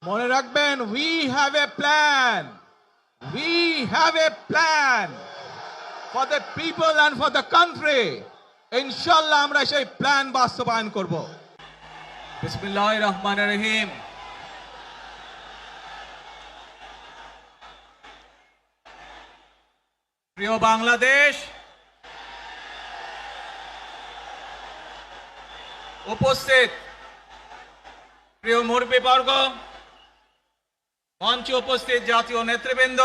মনে রাখবেন, we have a plan. We have a plan for the people and for the country. ইনশাআল্লাহ আমরা সেই প্ল্যান বাস্তবায়ন করব। বিসমিল্লাহির রহমানির রহিম। প্রিয় বাংলাদেশ, উপস্থিত প্রিয় মুরব্বীবর্গ, মঞ্চে উপস্থিত জাতীয় নেতৃবৃন্দ,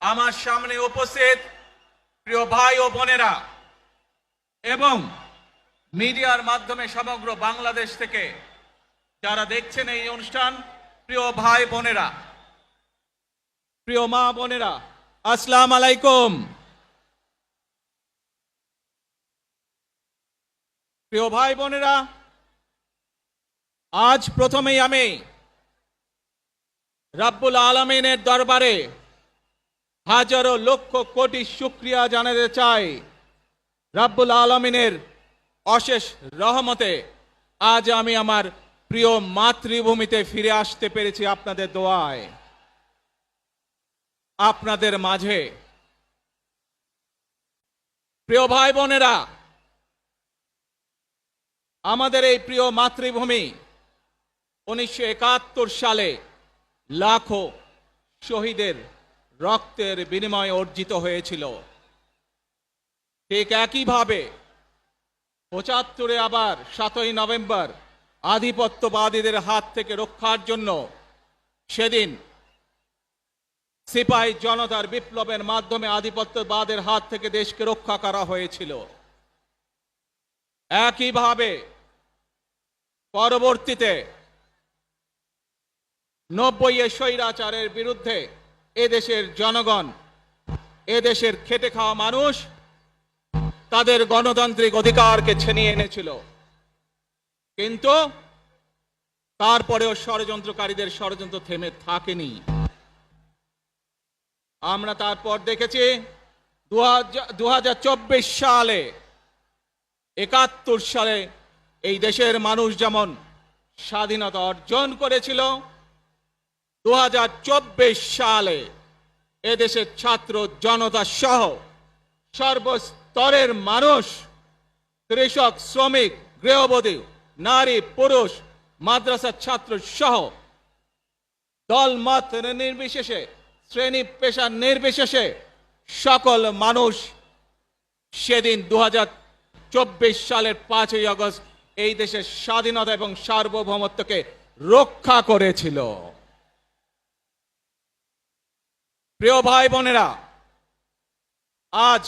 আমার সামনে উপস্থিত প্রিয় ভাই ও বোনেরা এবং মিডিয়ার মাধ্যমে সমগ্র বাংলাদেশ থেকে যারা দেখছেন এই অনুষ্ঠান, প্রিয় ভাই বোনেরা, প্রিয় মা বোনেরা, আসসালামু আলাইকুম। প্রিয় ভাই বোনেরা, আজ প্রথমেই আমি রাব্বুল আলামিনের দরবারে হাজারো লক্ষ কোটি শুকরিয়া জানাতে চাই। রাব্বুল আলামিনের অশেষ রহমতে আজ আমি আমার প্রিয় মাতৃভূমিতে ফিরে আসতে পেরেছি আপনাদের দোয়ায়। আপনাদের মাঝে প্রিয় ভাই বোনেরা, আমাদের এই প্রিয় মাতৃভূমি 1971 সালে লাখো শহীদের রক্তের বিনিময়ে অর্জিত হয়েছিল। ঠিক একইভাবে 75-এ আবার 7ই নভেম্বর আধিপত্যবাদীদের হাত থেকে রক্ষার জন্য সেদিন সিপাহী জনতার বিপ্লবের মাধ্যমে আধিপত্যবাদের হাত থেকে দেশকে রক্ষা করা হয়েছিল। একইভাবে পরবর্তীতে 90-এ স্বৈরাচারের বিরুদ্ধে এদেশের জনগণ, এদেশের খেটে খাওয়া মানুষ তাদের গণতান্ত্রিক অধিকারকে ছিনিয়ে এনেছিল। কিন্তু তারপরেও ষড়যন্ত্রকারীদের ষড়যন্ত্র থেমে থাকেনি। আমরা তারপর দেখেছি 2024 সালে, 71 সালে এই দেশের মানুষ যেমন স্বাধীনতা অর্জন করেছিল, 2024 সালে এদেশের ছাত্র জনতা সহ সর্বস্তরের মানুষ, কৃষক, শ্রমিক, গৃহবধূ, নারী, পুরুষ, মাদ্রাসার ছাত্র সহ দল মত নির্বিশেষে, শ্রেণী পেশা নির্বিশেষে সকল মানুষ সেদিন 2024 সালের 5ই আগস্ট এই দেশের স্বাধীনতা এবং সার্বভৌমত্বকে রক্ষা করেছিল। প্রিয় ভাই বোনেরা, আজ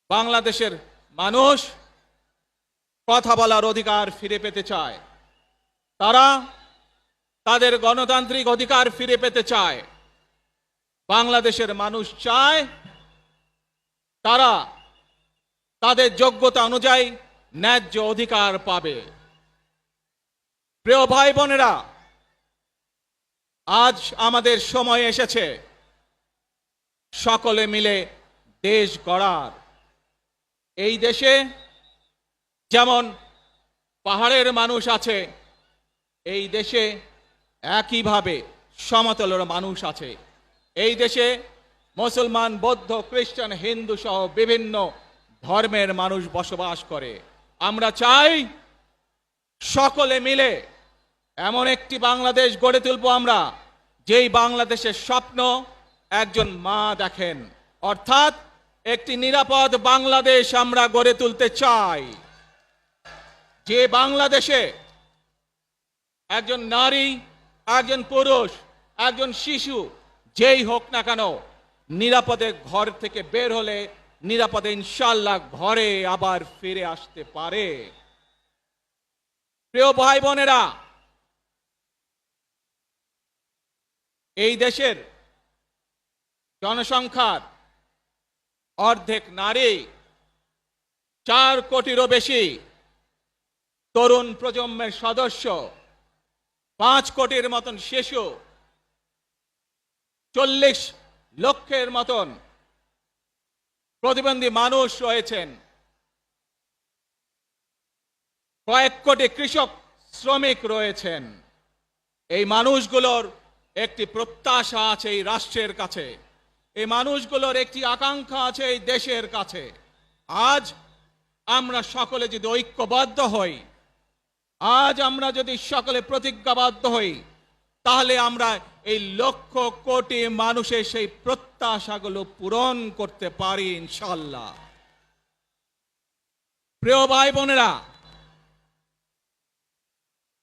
বাংলাদেশের মানুষ কথা বলার অধিকার ফিরে পেতে চায়। তারা তাদের গণতান্ত্রিক অধিকার ফিরে পেতে চায়। বাংলাদেশের মানুষ চায় তারা তাদের যোগ্যতা অনুযায়ী ন্যায্য অধিকার পাবে। প্রিয় ভাই বোনেরা, আজ আমাদের সময় এসেছে সকলে মিলে দেশ গড়ার। এই দেশে যেমন পাহাড়ের মানুষ আছে, এই দেশে একইভাবে সমতলের মানুষ আছে। এই দেশে মুসলমান, বৌদ্ধ, খ্রিস্টান, হিন্দু সহ বিভিন্ন ধর্মের মানুষ বসবাস করে। আমরা চাই সকলে মিলে এমন একটি বাংলাদেশ গড়ে তুলব আমরা, যেই বাংলাদেশের স্বপ্ন একজন মা দেখেন, অর্থাৎ একটি নিরাপদ বাংলাদেশ আমরা গড়ে তুলতে চাই। যে বাংলাদেশে একজন নারী, একজন পুরুষ, একজন শিশু যেই হোক না কেন, নিরাপদে ঘর থেকে বের হলে নিরাপদে ইনশাআল্লাহ ঘরে আবার ফিরে আসতে পারে। প্রিয় ভাই বোনেরা, এই দেশের জনসংখ্যার অর্ধেক নারী, 4 কোটিরও বেশি তরুণ প্রজন্মের সদস্য, 5 কোটির মতন শিশু, 40 লক্ষের মতন প্রতিবন্ধী মানুষ রয়েছেন, কয়েক কোটি কৃষক শ্রমিক রয়েছেন। এই মানুষগুলোর একটি প্রত্যাশা আছে এই রাষ্ট্রের কাছে, এই মানুষগুলোর একটি আকাঙ্ক্ষা আছে এই দেশের কাছে। আজ আমরা সকলে যদি ঐক্যবদ্ধ হই, আজ আমরা যদি সকলে প্রতিজ্ঞাবদ্ধ হই, তাহলে আমরা এই লক্ষ কোটি মানুষের সেই প্রত্যাশাগুলো পূরণ করতে পারি ইনশাআল্লাহ। প্রিয় ভাই বোনেরা,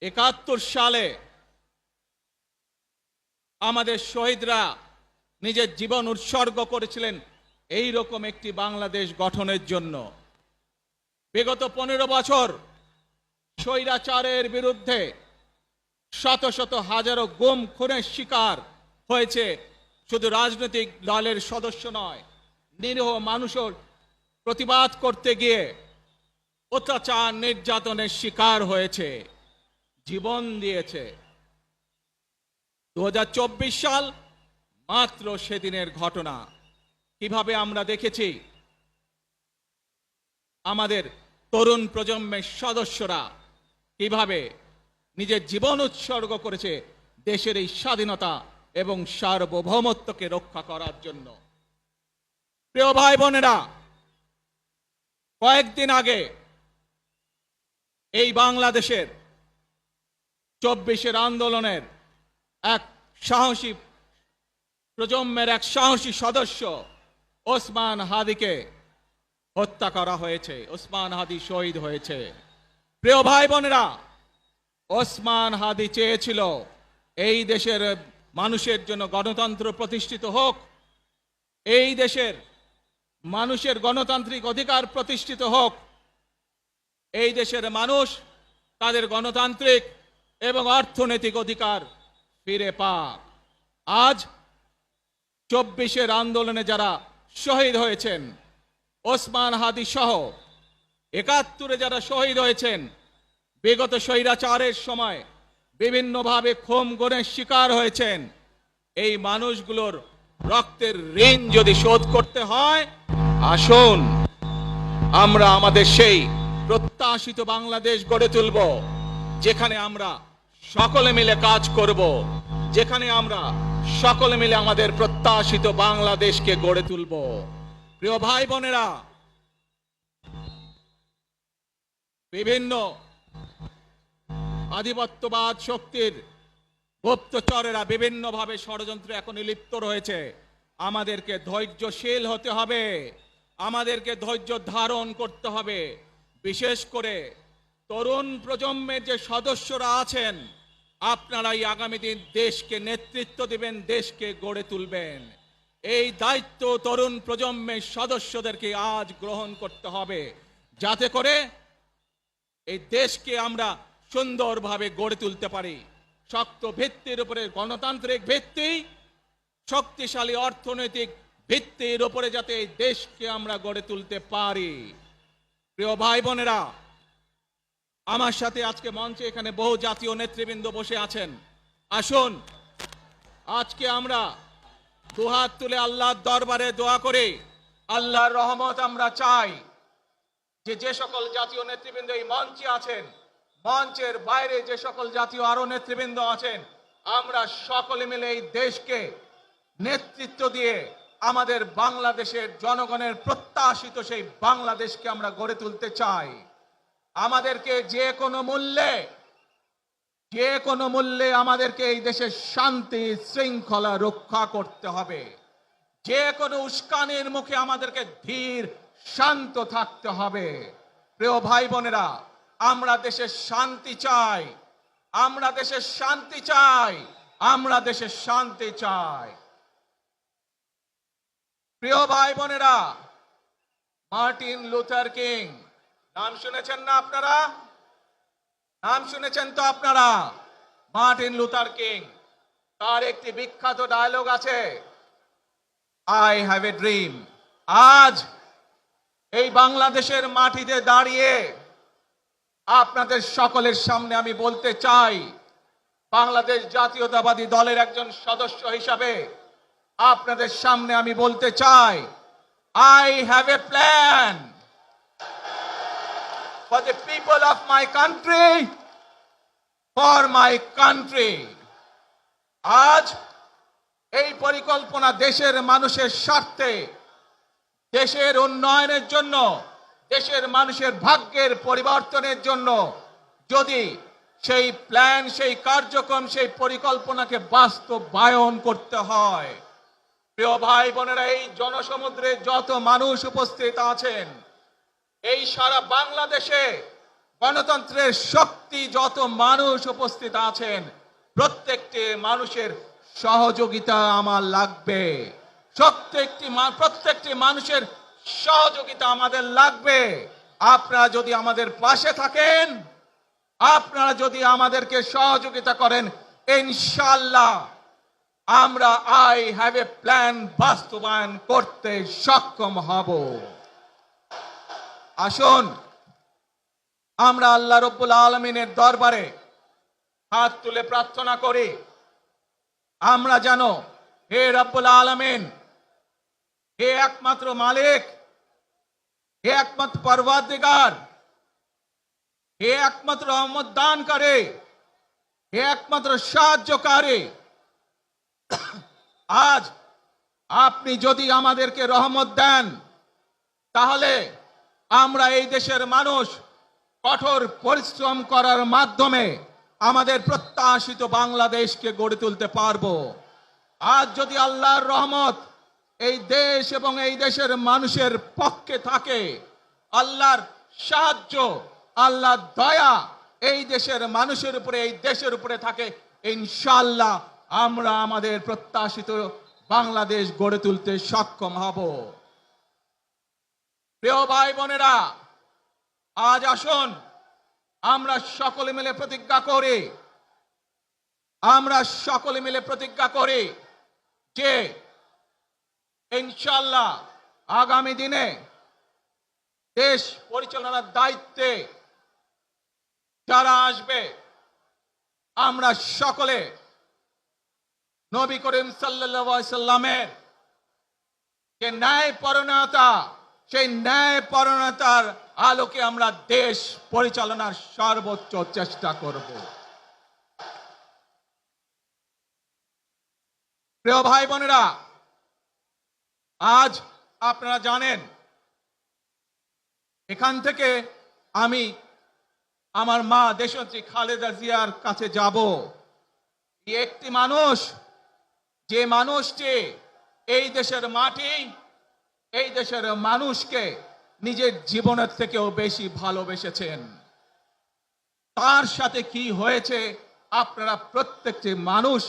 ৭১ সালে আমাদের শহীদরা নিজের জীবন উৎসর্গ করেছিলেন এই রকম একটি বাংলাদেশ গঠনের জন্য। বিগত 15 বছর স্বৈরাচারের বিরুদ্ধে শত শত হাজারো গুম খুনের শিকার হয়েছে শুধু রাজনৈতিক দলের সদস্য নয়, নিরীহ মানুষের প্রতিবাদ করতে গিয়ে অত্যাচার নির্যাতনের শিকার হয়েছে, জীবন দিয়েছে। 2024 সাল মাত্র সেদিনের ঘটনা। কিভাবে আমরা দেখেছি আমাদের তরুণ প্রজন্মের সদস্যরা কিভাবে নিজের জীবন উৎসর্গ করেছে দেশের এই স্বাধীনতা এবং সার্বভৌমত্বকে রক্ষা করার জন্য। প্রিয় ভাই বোনেরা, কয়েকদিন আগে এই বাংলাদেশের 24-এর আন্দোলনের এক সাহসী প্রজন্মের এক সাহসী সদস্য ওসমান হাদিকে হত্যা করা হয়েছে। ওসমান হাদি শহীদ হয়েছে। প্রিয় ভাই বোনেরা, ওসমান হাদি চেয়েছিল এই দেশের মানুষের জন্য গণতন্ত্র প্রতিষ্ঠিত হোক, এই দেশের মানুষের গণতান্ত্রিক অধিকার প্রতিষ্ঠিত হোক, এই দেশের মানুষ তাদের গণতান্ত্রিক এবং অর্থনৈতিক অধিকার ফিরে পাক। আজ 24-এর আন্দোলনে যারা শহীদ হয়েছেন, ওসমান হাদি সহ ৭১-এ যারা শহীদ হয়েছেন, বিগত স্বৈরাচারের সময় বিভিন্নভাবে খুন গুমের শিকার হয়েছেন, এই মানুষগুলোর রক্তের ঋণ যদি শোধ করতে হয়, আসুন আমরা আমাদের সেই প্রত্যাশিত বাংলাদেশ গড়ে তুলব, যেখানে আমরা সকলে মিলে কাজ করব, যেখানে আমরা সকলে মিলে আমাদের প্রত্যাশিত বাংলাদেশকে গড়ে তুলব। প্রিয় ভাই বোনেরা, বিভিন্ন আধিপত্যবাদ শক্তির গুপ্তচরেরা বিভিন্নভাবে ষড়যন্ত্রে এখন লিপ্ত রয়েছে। আমাদেরকে ধৈর্যশীল হতে হবে, আমাদেরকে ধৈর্য ধারণ করতে হবে। বিশেষ করে তরুণ প্রজন্মের যে সদস্যরা আছেন, আপনারাই আগামী দিন দেশকে নেতৃত্ব দিবেন, দেশকে গড়ে তুলবেন। এই দায়িত্ব তরুণ প্রজন্মের সদস্যদেরকে আজ গ্রহণ করতে হবে, যাতে করে এই দেশকে আমরা সুন্দরভাবে গড়ে তুলতে পারি। শক্ত ভিত্তির উপরে গণতান্ত্রিক ভিত্তি, শক্তিশালী অর্থনৈতিক ভিত্তির উপরে যাতে এই দেশকে আমরা গড়ে তুলতে পারি। প্রিয় ভাই বোনেরা, আমার সাথে আজকে মঞ্চে এখানে বহু জাতীয় নেতৃবৃন্দ বসে আছেন। আসুন আজকে আমরা দুহাত তুলে আল্লাহর দরবারে দোয়া করে আল্লাহর রহমত আমরা চাই। যে সকল জাতীয় নেতৃবৃন্দ এই মঞ্চে আছেন, মঞ্চের বাইরে যে সকল জাতীয় আরো নেতৃবৃন্দ আছেন, আমরা সকলে মিলে এই দেশকে নেতৃত্ব দিয়ে আমাদের বাংলাদেশের জনগণের প্রত্যাশিত সেই বাংলাদেশকে আমরা গড়ে তুলতে চাই। আমাদেরকে যে কোনো মূল্যে আমাদেরকে এই দেশের শান্তি শৃঙ্খলা রক্ষা করতে হবে। যে কোনো উস্কানির মুখে আমাদেরকে ধীর শান্ত থাকতে হবে। প্রিয় ভাই বোনেরা, আমরা দেশের শান্তি চাই, আমরা দেশের শান্তি চাই, আমরা দেশের শান্তি চাই। প্রিয় ভাই বোনেরা, মার্টিন লুথার কিং নাম শুনেছেন না আপনারা? নাম শুনেছেন তো আপনারা? মার্টিন লুথার কিং, তার একটি বিখ্যাত ডায়লগ আছে, আই হ্যাভ এ ড্রিম। আজ এই বাংলাদেশের মাটিতে দাঁড়িয়ে আপনাদের সকলের সামনে আমি বলতে চাই, বাংলাদেশ জাতীয়তাবাদী দলের একজন সদস্য হিসাবে আপনাদের সামনে আমি বলতে চাই, I have a plan for the people of my country for my country. আজ এই পরিকল্পনা দেশের মানুষের স্বার্থে, দেশের উন্নয়নের জন্য, দেশের মানুষের ভাগ্যের পরিবর্তনের জন্য যদি সেই প্ল্যান, সেই কার্যক্রম, সেই পরিকল্পনাকে বাস্তবায়ন করতে হয়, প্রিয় ভাই বোনেরা, এই জনসমুদ্রে যত মানুষ উপস্থিত আছেন, এই সারা বাংলাদেশে গণতন্ত্রের শক্তি যত মানুষ উপস্থিত আছেন, প্রত্যেকটি মানুষের সহযোগিতা আমার লাগবে। প্রত্যেকটি মানুষের সহযোগিতা আমাদের লাগবে। আপনারা যদি আমাদের পাশে থাকেন, আপনারা যদি আমাদেরকে সহযোগিতা করেন, ইনশাআল্লাহ আমরা আই হ্যাভ এ প্ল্যান বাস্তবায়ন করতে সক্ষম হব। আসুন আমরা আল্লাহ রব্বুল আলামিনের দরবারে হাত তুলে প্রার্থনা করি, আমরা যেন, হে রব্বুল আলামিন, হে একমাত্র মালিক, হে একমাত্র পরওয়ারদিগার, হে একমাত্র রহমত দানকারী, হে একমাত্র সাহায্যকারী, আজ আপনি যদি আমাদেরকে রহমত দেন, তাহলে আমরা এই দেশের মানুষ কঠোর পরিশ্রম করার মাধ্যমে আমাদের প্রত্যাশিত বাংলাদেশকে গড়ে তুলতে পারবো। আজ যদি আল্লাহর রহমত এই দেশ এবং এই দেশের মানুষের পক্ষে থাকে, আল্লাহর সাহায্য, আল্লাহর দয়া এই দেশের মানুষের উপরে, এই দেশের উপরে থাকে, ইনশাআল্লাহ আমরা আমাদের প্রত্যাশিত বাংলাদেশ গড়ে তুলতে সক্ষম হব। প্রিয় ভাই বোনেরা, আজ আসুন আমরা সকলে মিলে প্রতিজ্ঞা করি, আমরা সকলে মিলে প্রতিজ্ঞা করি যে ইনশাআল্লাহ আগামী দিনে দেশ পরিচালনার দায়িত্বে যারা আসবে, আমরা সকলে নবী করিম সাল্লাল্লাহু আলাইহি সাল্লামের যে ন্যায়পরায়ণতা, সেই ন্যায়পরায়ণতার আলোকে আমরা দেশ পরিচালনার সর্বোচ্চ চেষ্টা করব। প্রিয় ভাই বোনেরা, আজ আপনারা জানেন এখান থেকে আমি আমার মা দেশনেত্রী খালেদা জিয়ার কাছে যাব। একটি মানুষ, যে মানুষটি এই দেশের মাটি, এই দেশের মানুষকে নিজের জীবনের থেকেও বেশি ভালোবেসেছেন, তার সাথে কি হয়েছে আপনারা প্রত্যেকটি মানুষ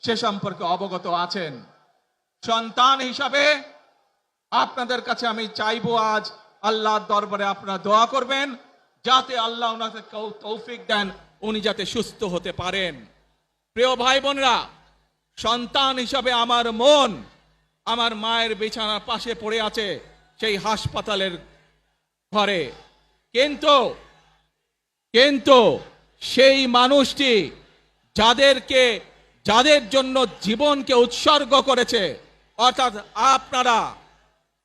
সে সম্পর্কে অবগত আছেন। সন্তান হিসাবে আপনাদের কাছে আমি চাইবো, আজ আল্লাহর দরবারে আপনারা দোয়া করবেন যাতে আল্লাহ ওনাকে তৌফিক দেন, উনি যাতে সুস্থ হতে পারেন। প্রিয় ভাই বোনরা, সন্তান হিসাবে আমার মন আমার মায়ের বিছানার পাশে পড়ে আছে সেই হাসপাতালের ঘরে, কিন্তু সেই মানুষটি যাদের জন্য জীবনকে উৎসর্গ করেছে, অর্থাৎ আপনারা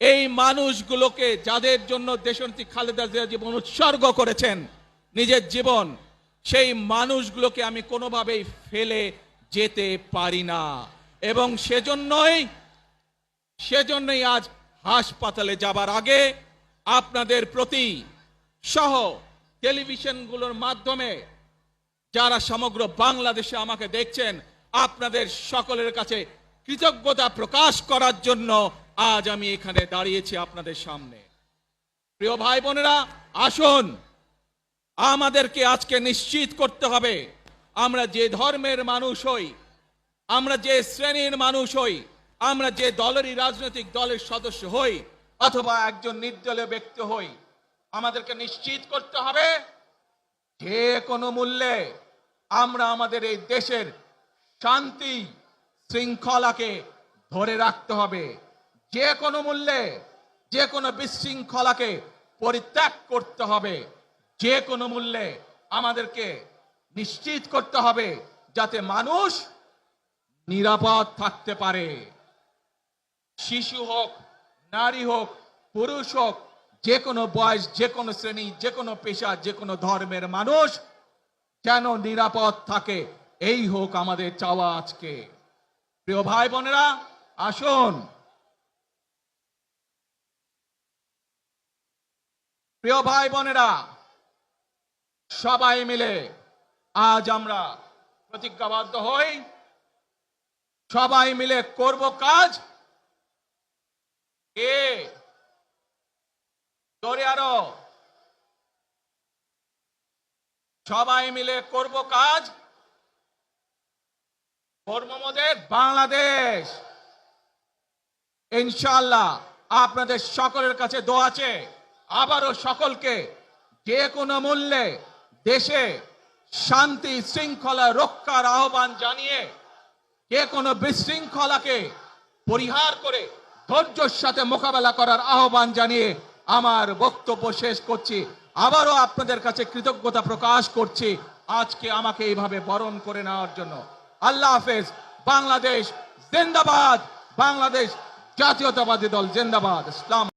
এই মানুষগুলোকে, যাদের জন্য দেশনেত্রী খালেদা জিয়া জীবন উৎসর্গ করেছেন, নিজের জীবন, সেই মানুষগুলোকে আমি কোনোভাবেই ফেলে যেতে পারি না। এবং সেজন্যই আজ হাসপাতালে যাবার আগে আপনাদের প্রতি সহ টেলিভিশনগুলোর মাধ্যমে যারা সমগ্র বাংলাদেশে আমাকে দেখছেন, আপনাদের সকলের কাছে কৃতজ্ঞতা প্রকাশ করার জন্য আজ আমি এখানে দাঁড়িয়েছি আপনাদের সামনে। প্রিয় ভাই বোনেরা, আসুন আমাদেরকে আজকে নিশ্চিত করতে হবে, আমরা যে ধর্মের মানুষ হই, আমরা যে শ্রেণীর মানুষ হই, আমরা যে দলেরই রাজনৈতিক দলের সদস্য হই অথবা একজন নির্দলীয় ব্যক্তি হই, আমাদেরকে নিশ্চিত করতে হবে যে কোনো মূল্যে আমরা আমাদের এই দেশের শান্তি শৃঙ্খলাকে ধরে রাখতে হবে। যে কোনো মূল্যে যে কোনো বিশৃঙ্খলাকে পরিত্যাগ করতে হবে। যে কোনো মূল্যে আমাদেরকে নিশ্চিত করতে হবে যাতে মানুষ নিরাপদ থাকতে পারে। শিশু হোক, নারী হোক, পুরুষ হোক, যে কোনো বয়স, যে কোনো শ্রেণী, যে কোনো পেশা, যে কোনো ধর্মের মানুষ যেন নিরাপদ থাকে, এই হোক আমাদের চাওয়া আজকে। প্রিয় ভাই বোনেরা, আসুন, প্রিয় ভাই বোনেরা, সবাই মিলে আজ আমরা প্রতিজ্ঞাবদ্ধ হই, সবাই মিলে করব কাজ। কে জোরে আরো, সবাই মিলে করব কাজ, কর্মমোদের বাংলাদেশ। ইনশাআল্লাহ আপনাদের সকলের কাছে দোয়া আছে, আবারও সকলকে যে কোনো মূল্যে দেশে শান্তি শৃঙ্খলা রক্ষার আহ্বান জানিয়ে যে কোনো বিশৃঙ্খলাকে পরিহার করে ধৈর্যের সাথে মোকাবেলা করার আহ্বান জানিয়ে আমার বক্তব্য শেষ করছি। আবারও আপনাদের কাছে কৃতজ্ঞতা প্রকাশ করছি আজকে আমাকে এইভাবে বরণ করে নেওয়ার জন্য। আল্লাহ হাফেজ। বাংলাদেশ জিন্দাবাদ, বাংলাদেশ জাতীয়তাবাদী দল জিন্দাবাদ। ইসলাম।